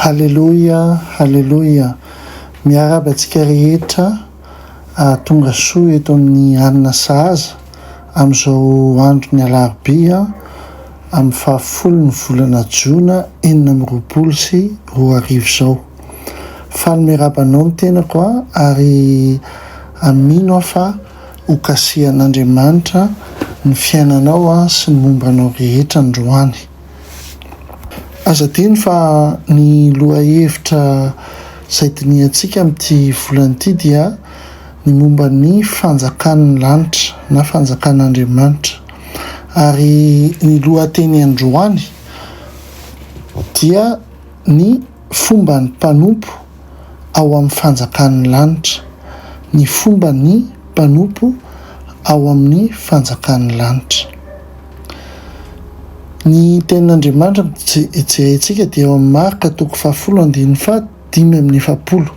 Halleloia, halleloia. Miaraba antsika rehetra tonga soa eto amin'ny alina sahaza amin'izao andro ny alarobia amin'ny 10 ny volana Jona 2024 izao. Faly miarabanao ny tenako ary amino aho fa hokasihan'Andriamanitra ny fiainanao sy ny mombanao rehetra androany. Azadiny fa ny lohahevitra izay diniantsika amin'ity volana ity dia ny momba ny fanjakan'ny lanitra na fanjakan'Andriamanitra. Ary ny lohateny androany dia ny fomba ny mpanompo ao amin'ny fanjakan'ny lanitra. Ny fomba ny mpanompo ao amin'ny fanjakan'ny lanitra. Ny tenin'Andriamanitra jerentsika dia ao amin'ny Marka 10:5-7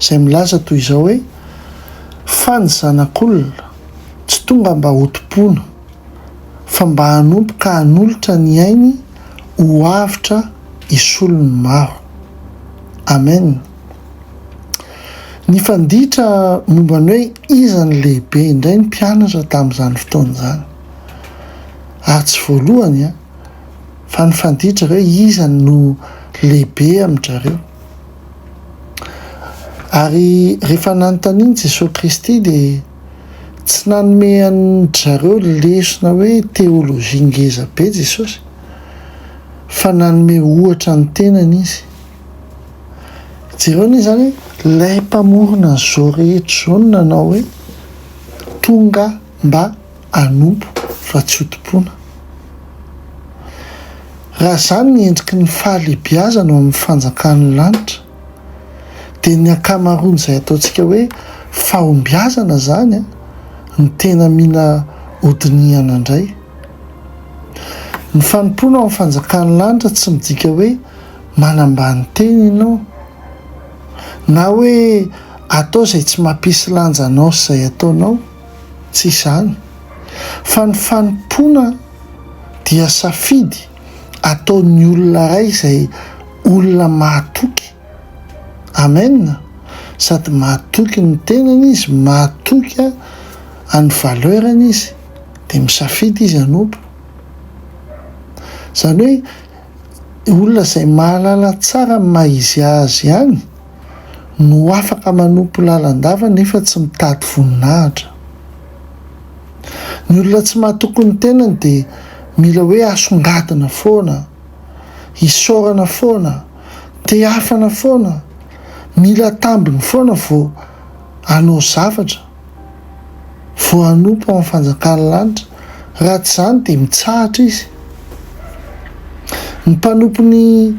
izay milaza toy izao hoe: fa ny zanak'olona tsy tonga mba hotom-pona fa mba hanompo ka hanolotra ny ainy ho avitra isolony maro. Amen. Ny fanditra momba ny hoe iza ny lehibe indray ny mpianatra tamin'izany fotoana izany. Ary tsy voalohany fa ny fanditra hoe iza no lehibe amin'izareo. Ary rehefa nanontaniana Jesosy Kristy dia tsy nanome an-jareo lesona hoe teolojia ngeza be Jesosy, fa nanome ohatra ny tenany izy. Jereo izany ilay mpamorona izao rehetra izao no nanao hoe tonga mba hanompo fa tsy hotom-pona. Raha izany ny endriky ny fahalehibiazana ao amin'ny fanjakan'ny lanitra dia ny ankamaroany izay ataontsika hoe fahombiazana izany ny tena mila hodinihana indray. Ny fanompoana ao amin'ny fanjakan'ny lanitra tsy midika hoe manambany tena ianao na hoe atao izay tsy mampisy lanjanao sy izay ataonao, tsy izany. Fa ny fanompoana dia safidy ataon'ny olona iray izay olona mahatoky. Amen. Sady mahatoky ny tenany izy, mahatoky any valeurany izy, dia misafidy izy hanompo. Izany hoe olona izay mahalala tsara maha-izy azy ihany no afaka manompo lalandava nefa tsy mitady voninahitra. Ny olona tsy mahatoky ny tenany dia mila hoe asongadina foana, hisaorana foana, te-hafana foana, mila tambiny foana vao hanao zavatra, vao hanompo amin'ny fanjakan'ny lanitra. Raha tsy izany dia mitsahatra izy. Ny mpanompo ny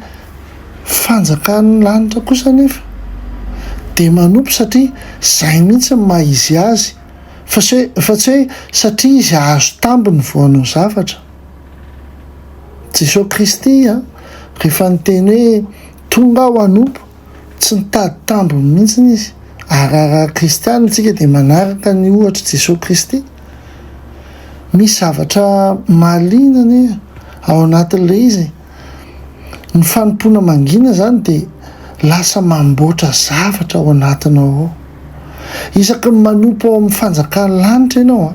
fanjakan'ny lanitra kosa nefa dia manompo satria izay mihitsy ny maha-izy azy, fa tsy hoe satria izy ahazo tambiny vao hanao zavatra. Jesosy Kristy rehefa niteny hoe tonga aho hanompo, tsy nitady tambiny mihitsy izy. Raha kristiana tsika dia manaraka ny ohatra Jesosy Kristy. Misy zavatra mahaliana ao anatin'ilay izy. Ny fanompoana mangina izany dia lasa mamboatra zavatra ao anatinao ao. Isaky ny manompo ao amin'ny fanjakan'ny lanitra ianao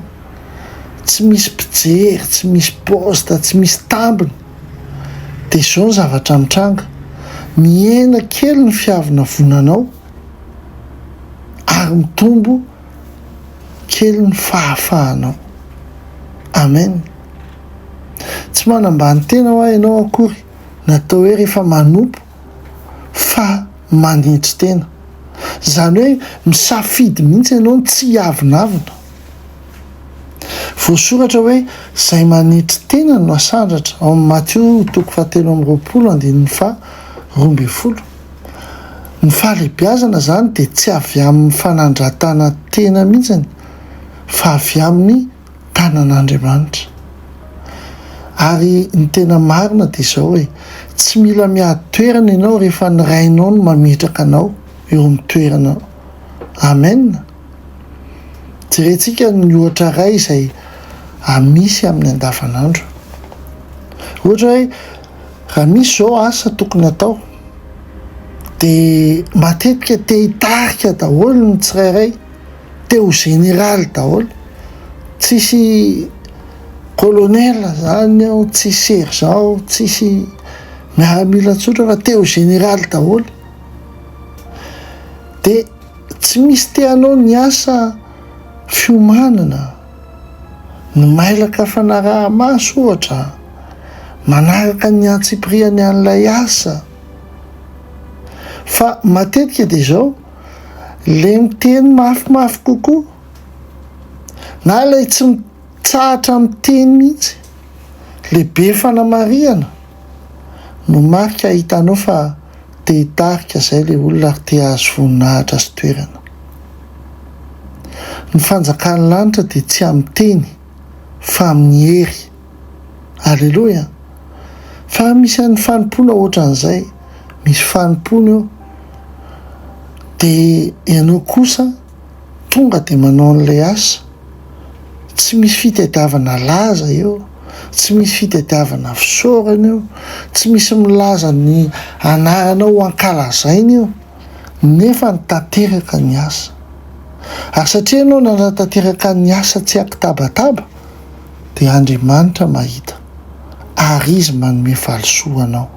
tsy misy mpijery, tsy misy posta, tsy misy tambiny, dia izao ny zavatra mitranga. Miaina kely ny fiavina vonanao ary mitombo kely ny fahafahanao. Amen. Tsy manambany tena ho ianao akory natao hoe rehefa manompo fa manitry tena. Izany hoe misafidy mihitsy ianao ny tsy hiavinavina. Voasoratra hoe izay manitry tena no asandratra ao amin'ny Matthieu 7:12. Ny fahalehibiazana izany dia tsy avy amin'ny fanandratana tena mihitsy fa avy amin'ny tanan'Andriamanitra. Ary ny tena marina dia izao hoe tsy mila miady toerana ianao rehefa ny rainao no mametraka anao eo amin'ny toerana. Amen. Jerentsika ny ohatra iray izay misy amin'ny andavanandro. Ohatra hoe raha misy izao asa tokony atao dia matetika te hitarika daholo ny tsirairay, teo generaly daholo, tsisy kolonela zany ao, tsisy sergent ao, tsisy miaramila tsotra fa teo generaly daholo. Dia tsy misy teanao ny asa fiomanana, ny mailaka fanaraha-maso ohatra, manaraka ny antsipriany an'ilay asa. Fa matetika dia zao le miteny mafimafy kokoa na ilay tsy mitsahatra miteny mihitsy, le be fanamariana no marika hitanao fa te hitarika izay le olona ary te hahazo voninahitra sy toerana. Ny fanjakan'ny lanitra dia tsy amin'ny teny fa amin'ny hery. Alleloia. Fa misy an'ny fanompona ohatran'izay, misy fanompona eo dia ianao kosa tonga dia manao an'ilay asa, tsy misy fitadiavana laza eo, tsy misy fitadiavana fisaorana eo, tsy misy milaza ny anaranao ankalazaina eo, nefa nitateraka ny asa. Ary satria ianao nanatanteraka ny asa tsy akitabataba dia Andriamanitra mahita ary izy manome fahalosoanao.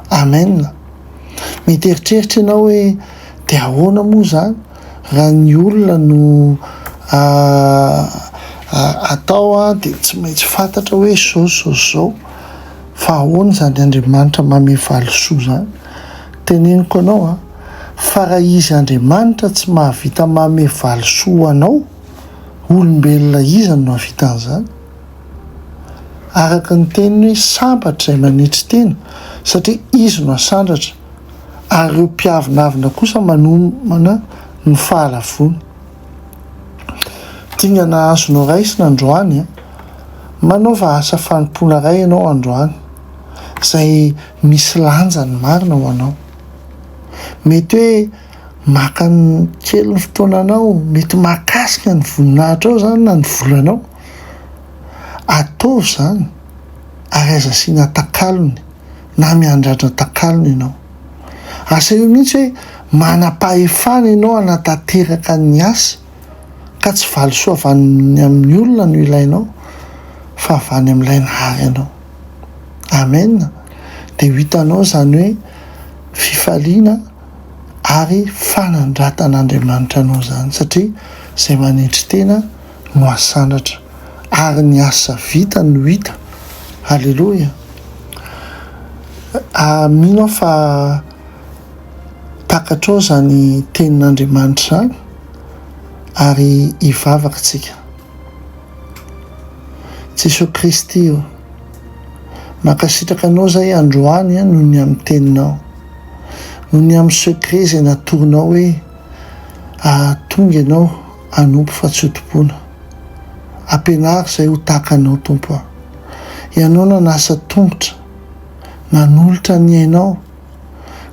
Amen. Mety eritreritra ianao hoe dia ahoana moa zany raha ny olona no atao dia tsy maintsy fantatra hoe zao, fa ahoana zany Andriamanitra manome fahalosoa zany? Teneniko anao fa raha izy Andriamanitra tsy mahavita manome valosoa anao, olombelona iza no havita an'izany? Araka ny teniny hoe sambatra izay manetry tena, satria izy no asandratra, ary ireo mpiavinavina kosa manomana ny fahalavony. Tingana azonao raisina androany, manaova asa fanompona ray ianao androany, izay misy lanjany marina ho anao. Mety hoe maka ny kely ny fotoananao, mety mahakasika ny voninahitra ao zany na ny volanao, ataovy zany ary aza asiana takalony na miandrandra takalony ianao. Asa io mihitsy hoe manam-pahefana ianao hanatanteraka ny asa, ka tsy valosoa avy amin'ny olona no ilainao fa avy any amin'ilay nahary ianao. Amen. Dia ho hitanao zany hoe fifaliana ary fanandratan'Andriamanitra anao zany, satria izay manetry tena no asandratra ary ny asa vita no hita. Halleloia. Mino fa takatra ao zany tenin'Andriamanitra zany ary hivavaka tsika. Jesosy Kristy io mankasitraka anao zay androany noho ny amin'ny teninao, noho ny amin'ny secret izay natorinao hoe tonga ianao hanompo fahatsotom-pona. Ampianary izay ho tahaka anao Tompo. Ianao nanasa tongotra, nanolotra ny ainao,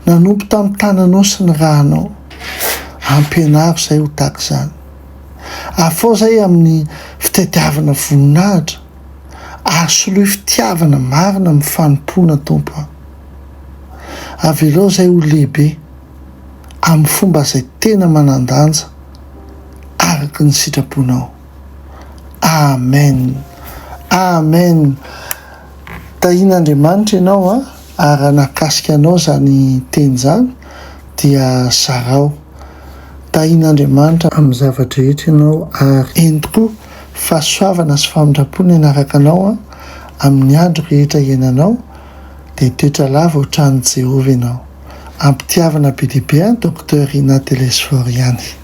nanompo tamin'ny tananao sy ny rahanao. Ampianary izay ho tahaka izany. Afao izay amin'ny fitadiavana voninahitra, ary soloy fitiavana marina amin'ny fanompona Tompo. Avelao izay ho lehibe amin'ny fomba izay tena manan-danja araka ny sitraponao. Amen. Amen. Tahian'Andriamanitra ianao ary nakasika anao zany teny zany dia zarao. Tahian'Andriamanitra amin'ny zavatra rehetra ianao ary eny tokoa fahasoavana sy famindrapona ianaraka anao amin'ny andro rehetra iainanao, dia toetra lava ho tranon'i Jehovah ianao. Ampitiavana be dia be Dr. Rina Telesforiany.